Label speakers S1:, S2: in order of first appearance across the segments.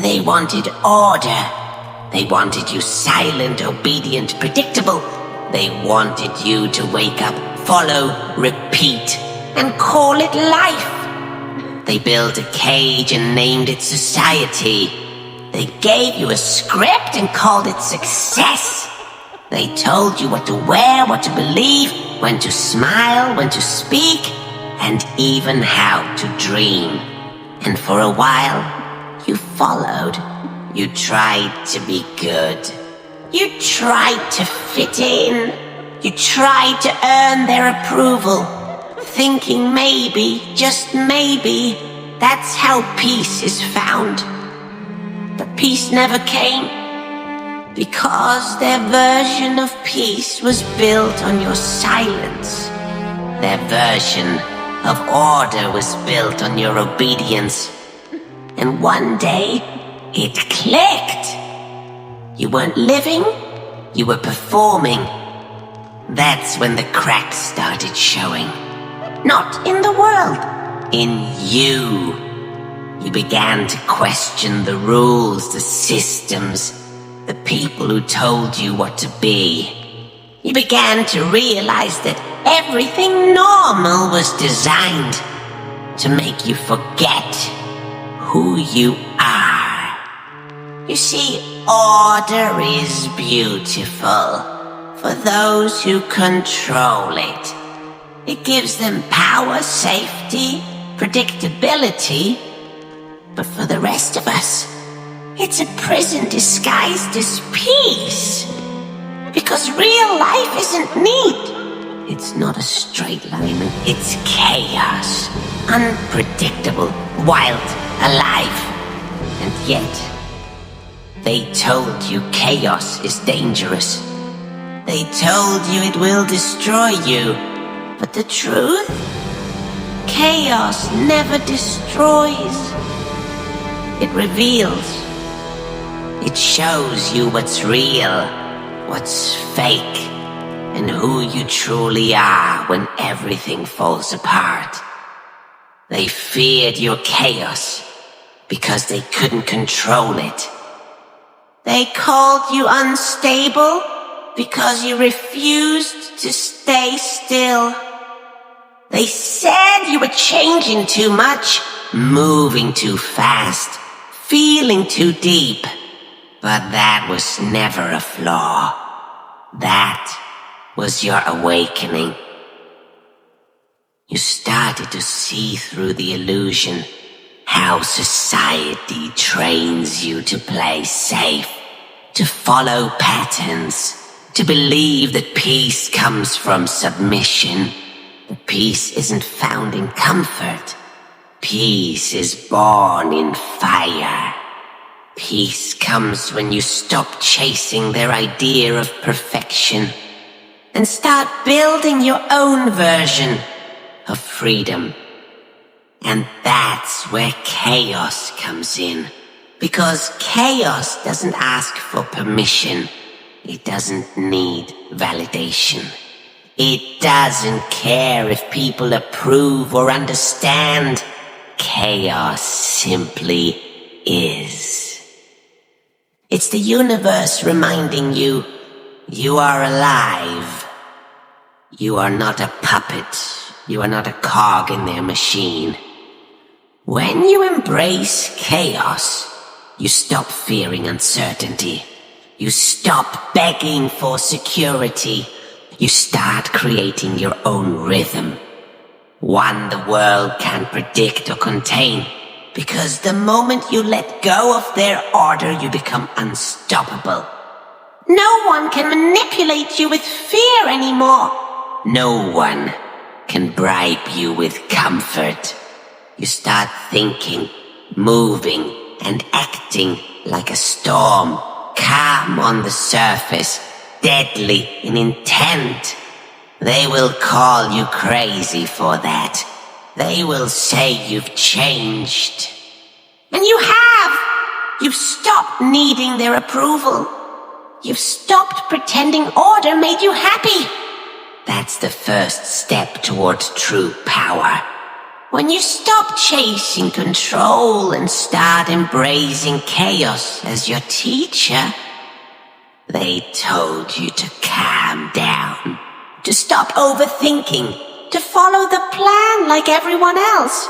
S1: They wanted order. They wanted you silent, obedient, predictable. They wanted you to wake up, follow, repeat, and call it life. They built a cage and named it society. They gave you a script and called it success. They told you what to wear, what to believe, when to smile, when to speak, and even how to dream. And for a while, you followed. You tried to be good. You tried to fit in. You tried to earn their approval, thinking maybe, just maybe, that's how peace is found. But peace never came, because their version of peace was built on your silence. Their version of order was built on your obedience. And one day, it clicked. You weren't living, you were performing. That's when the cracks started showing. Not in the world, in you. You began to question the rules, the systems, the people who told you what to be. You began to realize that everything normal was designed to make you forget who you are. You see, order is beautiful for those who control it. It gives them power, safety, predictability. But for the rest of us, it's a prison disguised as peace. Because real life isn't neat. It's not a straight line. It's chaos. Unpredictable, wild, alive. And yet, they told you chaos is dangerous. They told you it will destroy you. But the truth? Chaos never destroys. It reveals. It shows you what's real, what's fake, and who you truly are when everything falls apart. They feared your chaos because they couldn't control it. They called you unstable because you refused to stay still. They said you were changing too much, moving too fast, feeling too deep. But that was never a flaw. That was your awakening. You started to see through the illusion how society trains you to play safe, to follow patterns, to believe that peace comes from submission. But peace isn't found in comfort. Peace is born in fire. Peace comes when you stop chasing their idea of perfection and start building your own version of freedom. And that's where chaos comes in. Because chaos doesn't ask for permission. It doesn't need validation. It doesn't care if people approve or understand. Chaos simply is. It's the universe reminding you, you are alive. You are not a puppet. You are not a cog in their machine. When you embrace chaos, you stop fearing uncertainty. You stop begging for security. You start creating your own rhythm. One the world can't predict or contain. Because the moment you let go of their order, you become unstoppable. No one can manipulate you with fear anymore. No one can bribe you with comfort. You start thinking, moving, and acting like a storm, calm on the surface, deadly in intent. They will call you crazy for that. They will say you've changed. And you have! You've stopped needing their approval. You've stopped pretending order made you happy. That's the first step toward true power. When you stop chasing control and start embracing chaos as your teacher, they told you to calm down, to stop overthinking, to follow the plan like everyone else.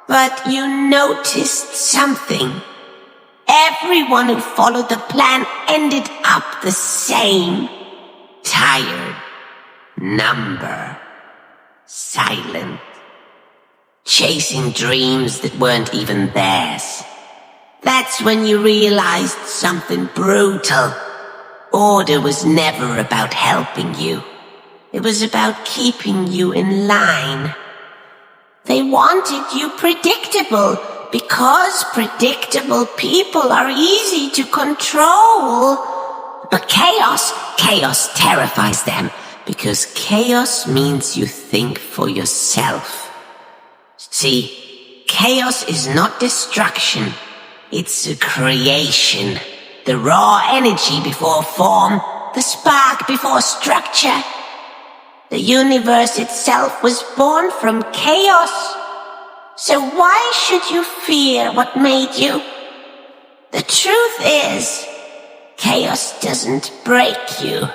S1: But you noticed something. Everyone who followed the plan ended up the same. Tired, number, silent, chasing dreams that weren't even theirs. That's when you realized something brutal. Order was never about helping you. It was about keeping you in line. They wanted you predictable because predictable people are easy to control. But chaos terrifies them because chaos means you think for yourself. See, chaos is not destruction. It's a creation. The raw energy before form, the spark before structure. The universe itself was born from chaos. So why should you fear what made you? The truth is, chaos doesn't break you.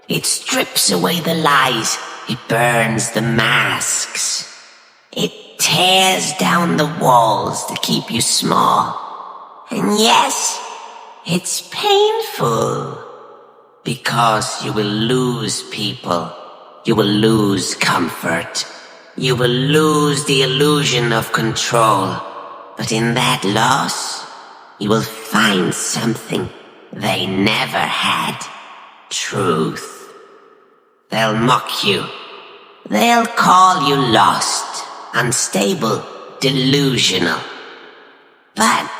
S1: It strips away the lies. It burns the masks. It tears down the walls that keep you small. And yes, it's painful. Because you will lose people. You will lose comfort. You will lose the illusion of control. But in that loss, you will find something they never had. Truth. They'll mock you. They'll call you lost, unstable, delusional. But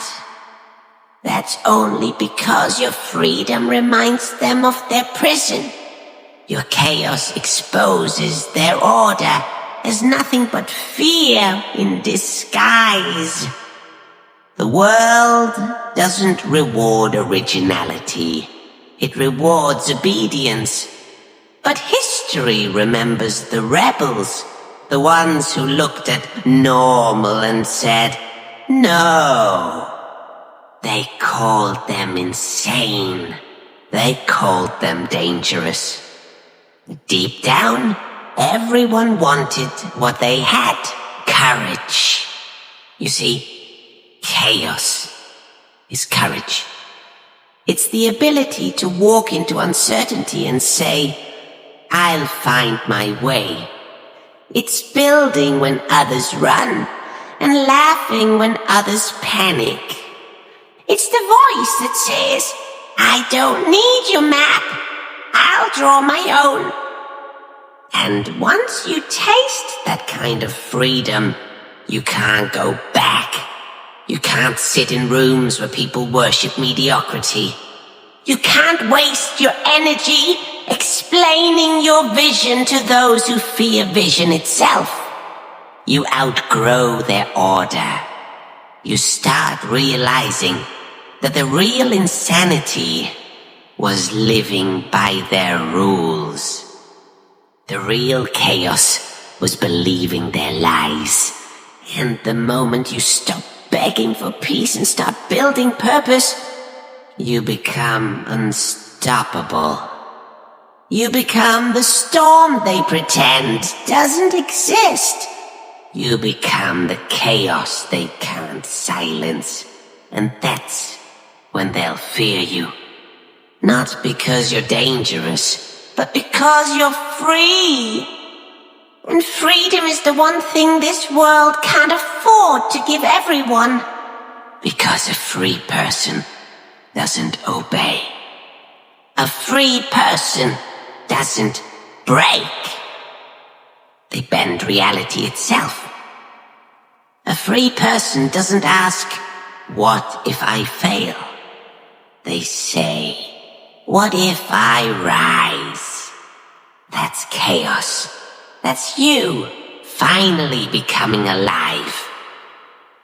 S1: that's only because your freedom reminds them of their prison. Your chaos exposes their order as nothing but fear in disguise. The world doesn't reward originality. It rewards obedience. But history remembers the rebels, the ones who looked at normal and said, no. They called them insane. They called them dangerous. Deep down, everyone wanted what they had, courage. You see, chaos is courage. It's the ability to walk into uncertainty and say, I'll find my way. It's building when others run and laughing when others panic. It's the voice that says, I don't need your map. I'll draw my own. And once you taste that kind of freedom, you can't go back. You can't sit in rooms where people worship mediocrity. You can't waste your energy explaining your vision to those who fear vision itself. You outgrow their order. You start realizing that the real insanity was living by their rules. The real chaos was believing their lies. And the moment you stop begging for peace and start building purpose, you become unstoppable. You become the storm they pretend doesn't exist. You become the chaos they can't silence. And that's when they'll fear you. Not because you're dangerous, but because you're free. And freedom is the one thing this world can't afford to give everyone. Because a free person doesn't obey. A free person doesn't break. They bend reality itself. A free person doesn't ask, what if I fail? They say, what if I rise? That's chaos. That's you finally becoming alive.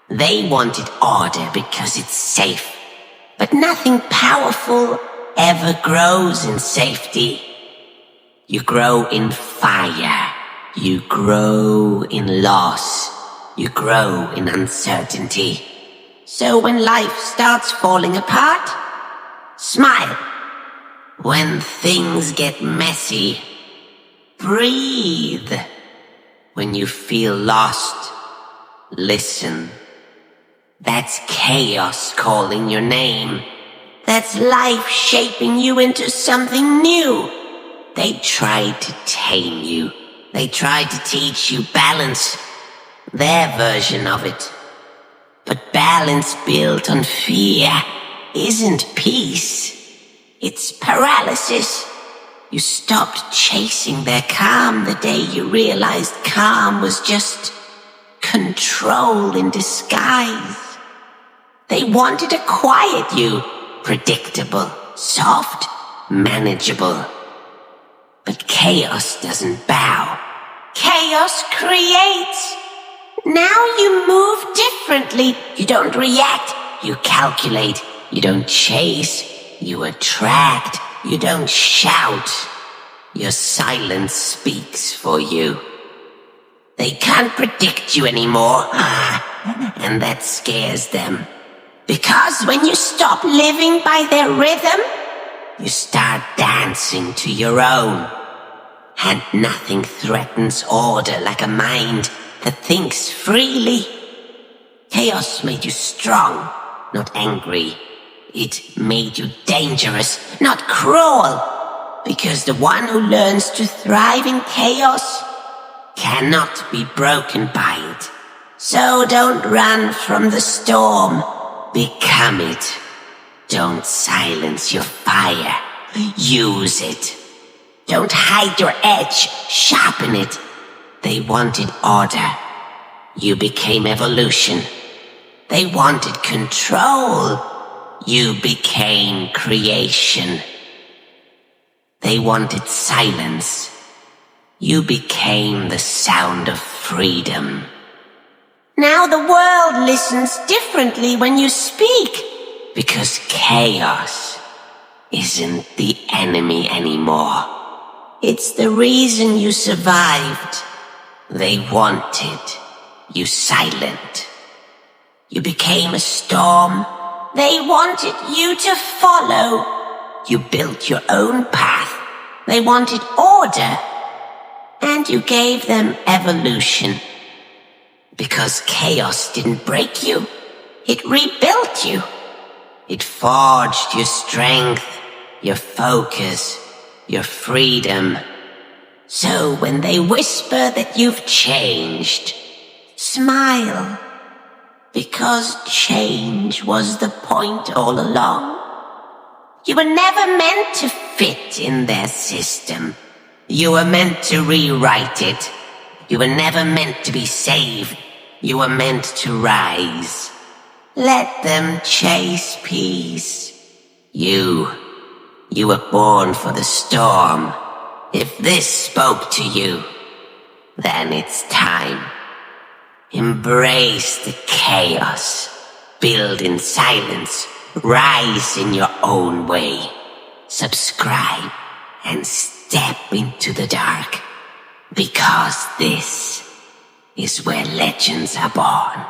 S1: They wanted order because it's safe. But nothing powerful ever grows in safety. You grow in fire, You grow in loss. You grow in uncertainty. So when life starts falling apart, smile. When things get messy, breathe. When you feel lost, listen. That's chaos calling your name. That's life shaping you into something new. They tried to tame you. They tried to teach you balance. Their version of it. But balance built on fear isn't peace. It's paralysis. You stopped chasing their calm the day you realized calm was just control in disguise. They wanted to quiet you, predictable, soft, manageable. But chaos doesn't bow. Chaos creates. Now you move differently. You don't react. You calculate. You don't chase. You attract. You don't shout. Your silence speaks for you. They can't predict you anymore. And that scares them. Because when you stop living by their rhythm, you start dancing to your own. And nothing threatens order like a mind that thinks freely. Chaos made you strong, not angry. It made you dangerous, not cruel. Because the one who learns to thrive in chaos cannot be broken by it. So don't run from the storm. Become it. Don't silence your fire. Use it. Don't hide your edge. Sharpen it. They wanted order. You became evolution. They wanted control. You became creation. They wanted silence. You became the sound of freedom. Now the world listens differently when you speak. Because chaos isn't the enemy anymore. It's the reason you survived. They wanted you silent. You became a storm. They wanted you to follow. You built your own path. They wanted order. And you gave them evolution. Because chaos didn't break you. It rebuilt you. It forged your strength, your focus, your freedom. So when they whisper that you've changed, smile. Because change was the point all along. You were never meant to fit in their system. You were meant to rewrite it. You were never meant to be saved. You were meant to rise. Let them chase peace. You were born for the storm. If this spoke to you, then it's time. Embrace the chaos. Build in silence. Rise in your own way. Subscribe and step into the dark. Because this is where legends are born.